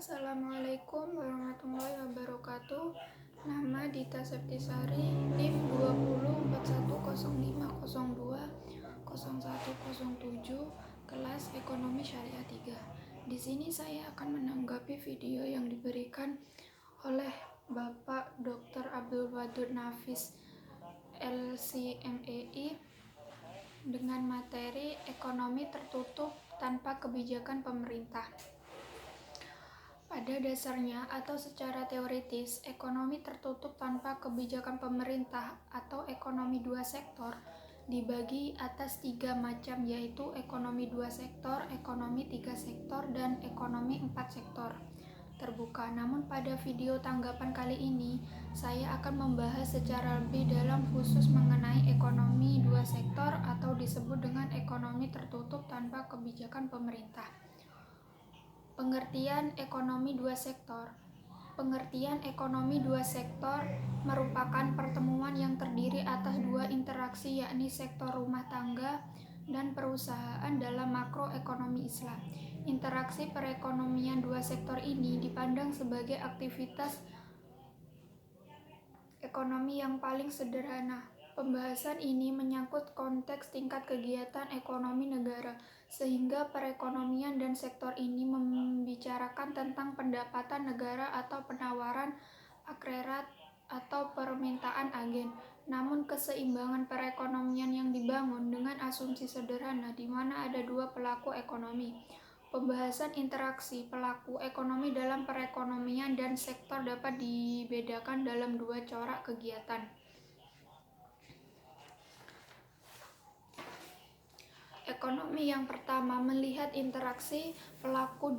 Assalamualaikum warahmatullahi wabarakatuh. Nama Dita Septisari, NIM 204105020107, kelas Ekonomi Syariah 3. Di sini saya akan menanggapi video yang diberikan oleh Bapak Dr. Abdul Wadud Nafis, LCMEI, dengan materi ekonomi tertutup tanpa kebijakan pemerintah. Pada dasarnya atau secara teoritis, ekonomi tertutup tanpa kebijakan pemerintah atau ekonomi dua sektor dibagi atas 3 macam, yaitu ekonomi 2 sektor, ekonomi 3 sektor, dan ekonomi 4 sektor terbuka. Namun pada video tanggapan kali ini, saya akan membahas secara lebih dalam khusus mengenai ekonomi 2 sektor atau disebut dengan ekonomi tertutup tanpa kebijakan pemerintah. Pengertian ekonomi dua sektor. Pengertian ekonomi dua sektor merupakan pertemuan yang terdiri atas 2 interaksi, yakni sektor rumah tangga dan perusahaan dalam makroekonomi Islam. Interaksi perekonomian dua sektor ini dipandang sebagai aktivitas ekonomi yang paling sederhana. Pembahasan ini menyangkut konteks tingkat kegiatan ekonomi negara, sehingga perekonomian dan sektor ini membicarakan tentang pendapatan negara atau penawaran akrerat atau permintaan agen. Namun keseimbangan perekonomian yang dibangun dengan asumsi sederhana di mana ada 2 pelaku ekonomi. Pembahasan interaksi pelaku ekonomi dalam perekonomian dan sektor dapat dibedakan dalam 2 corak kegiatan. Ekonomi yang pertama melihat interaksi pelaku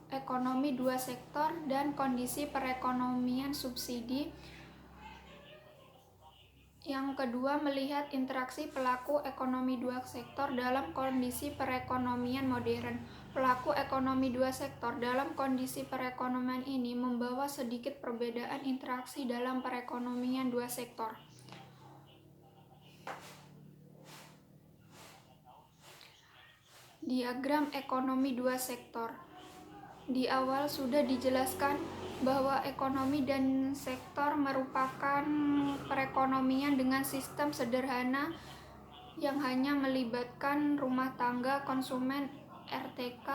ekonomi dua sektor dan kondisi perekonomian subsidi. Yang kedua melihat interaksi pelaku ekonomi dua sektor dalam kondisi perekonomian modern. Pelaku ekonomi dua sektor dalam kondisi perekonomian ini membawa sedikit perbedaan interaksi dalam perekonomian dua sektor. Diagram ekonomi dua sektor. Di awal sudah dijelaskan bahwa ekonomi dan sektor merupakan perekonomian dengan sistem sederhana yang hanya melibatkan rumah tangga konsumen RTK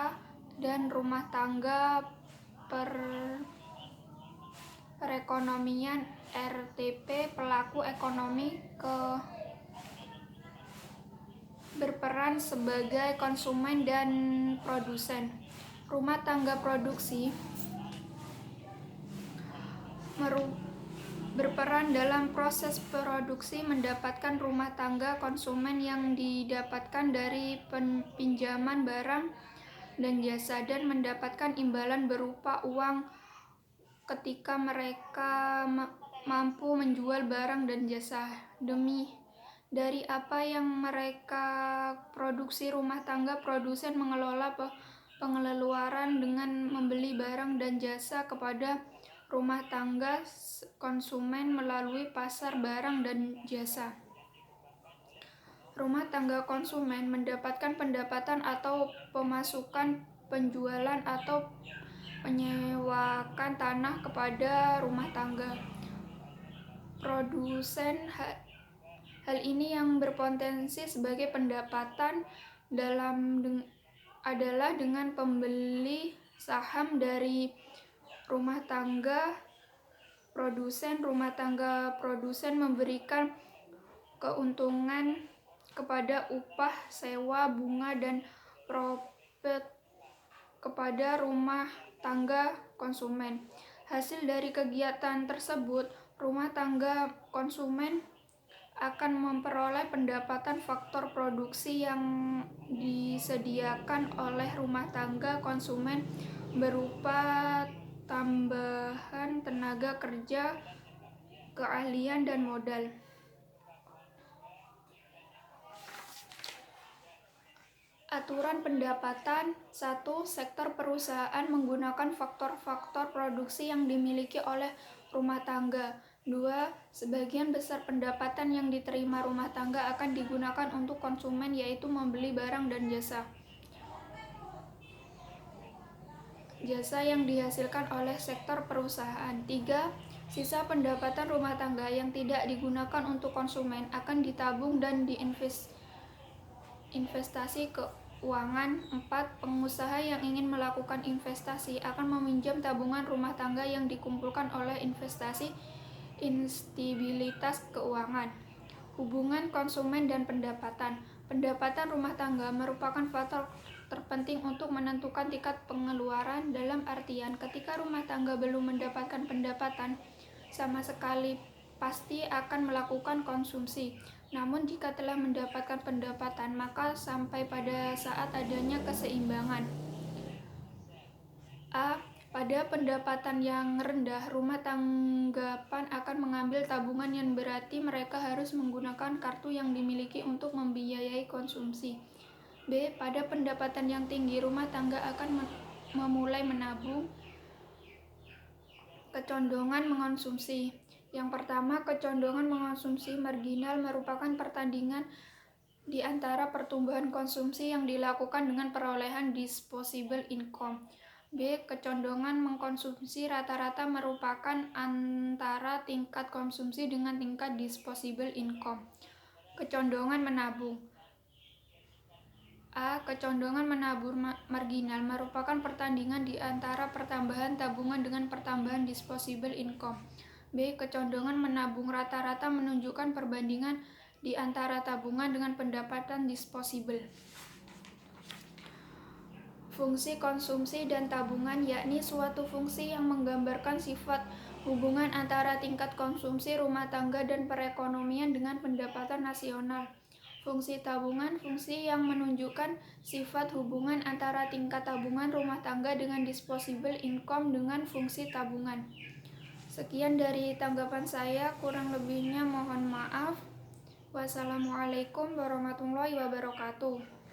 dan rumah tangga perekonomian RTP. Pelaku ekonomi berperan sebagai konsumen dan produsen. Rumah tangga produksi berperan dalam proses produksi, mendapatkan rumah tangga konsumen yang didapatkan dari pinjaman barang dan jasa, dan mendapatkan imbalan berupa uang ketika mereka mampu menjual barang dan jasa. Dari apa yang mereka produksi, rumah tangga produsen mengelola pengeluaran dengan membeli barang dan jasa kepada rumah tangga konsumen melalui pasar barang dan jasa. Rumah tangga konsumen mendapatkan pendapatan atau pemasukan penjualan atau penyewakan tanah kepada rumah tangga produsen. Hal ini yang berpotensi sebagai pendapatan adalah dengan pembeli saham dari rumah tangga produsen. Rumah tangga produsen memberikan keuntungan kepada upah, sewa, bunga, dan profit kepada rumah tangga konsumen. Hasil dari kegiatan tersebut, rumah tangga konsumen akan memperoleh pendapatan faktor produksi yang disediakan oleh rumah tangga konsumen berupa tambahan tenaga kerja, keahlian, dan modal. Aturan pendapatan. 1. Sektor perusahaan menggunakan faktor-faktor produksi yang dimiliki oleh rumah tangga. 2. Sebagian besar pendapatan yang diterima rumah tangga akan digunakan untuk konsumen, yaitu membeli barang dan jasa. jasa yang dihasilkan oleh sektor perusahaan. 3. Sisa pendapatan rumah tangga yang tidak digunakan untuk konsumen akan ditabung dan investasi keuangan. 4. Pengusaha yang ingin melakukan investasi akan meminjam tabungan rumah tangga yang dikumpulkan oleh investasi instabilitas keuangan. Hubungan konsumen dan pendapatan. Pendapatan rumah tangga merupakan faktor terpenting untuk menentukan tingkat pengeluaran, dalam artian ketika rumah tangga belum mendapatkan pendapatan sama sekali pasti akan melakukan konsumsi. Namun jika telah mendapatkan pendapatan, maka sampai pada saat adanya keseimbangan. A. Pada pendapatan yang rendah, rumah tanggapan akan mengambil tabungan yang berarti mereka harus menggunakan kartu yang dimiliki untuk membiayai konsumsi. B. Pada pendapatan yang tinggi, rumah tangga akan memulai menabung. Kecondongan mengonsumsi. Yang pertama, kecondongan mengonsumsi marginal merupakan pertandingan di antara pertumbuhan konsumsi yang dilakukan dengan perolehan disposable income. B. Kecondongan mengkonsumsi rata-rata merupakan antara tingkat konsumsi dengan tingkat disposable income. Kecondongan menabung. A. Kecondongan menabung marginal merupakan pertandingan di antara pertambahan tabungan dengan pertambahan disposable income. B. Kecondongan menabung rata-rata menunjukkan perbandingan di antara tabungan dengan pendapatan disposable. Fungsi konsumsi dan tabungan, yakni suatu fungsi yang menggambarkan sifat hubungan antara tingkat konsumsi rumah tangga dan perekonomian dengan pendapatan nasional. Fungsi tabungan, fungsi yang menunjukkan sifat hubungan antara tingkat tabungan rumah tangga dengan disposable income dengan fungsi tabungan. Sekian dari tanggapan saya, kurang lebihnya mohon maaf. Wassalamualaikum warahmatullahi wabarakatuh.